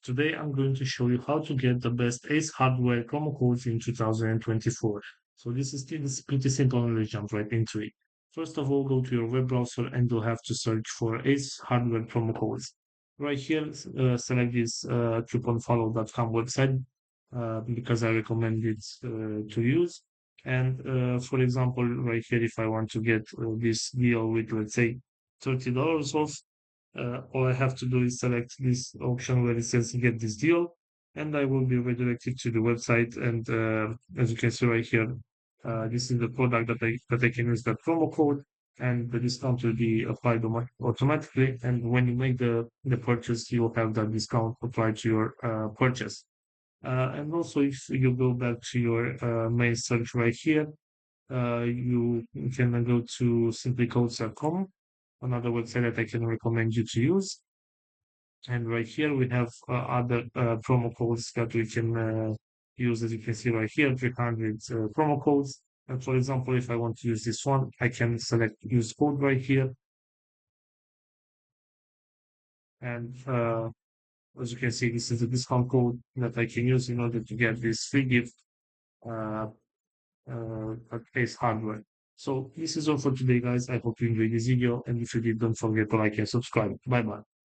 Today I'm going to show you how to get the best Ace hardware promo codes in 2024. So this is pretty simple and let's jump right into it. First of all, go to your web browser and you'll have to search for Ace hardware promo codes. Right here, select this couponfollow.com website because I recommend it to use. And for example, right here, if I want to get this deal with, let's say, $30 off, all I have to do is select this option where it says get this deal, and I will be redirected to the website. And as you can see right here, this is the product that I can use that promo code, and the discount will be applied automatically. And when you make the purchase, you will have that discount applied to your purchase. And also, if you go back to your main search right here, you can go to simplycodes.com, another website that I can recommend you to use. And right here we have other promo codes that we can use, as you can see right here, 300 promo codes. And for example, if I want to use this one, I can select use code right here. And as you can see, this is the discount code that I can use in order to get this free gift uh, at Ace Hardware. So this is all for today, guys. I hope you enjoyed this video. And if you did, don't forget to like and subscribe. Bye bye.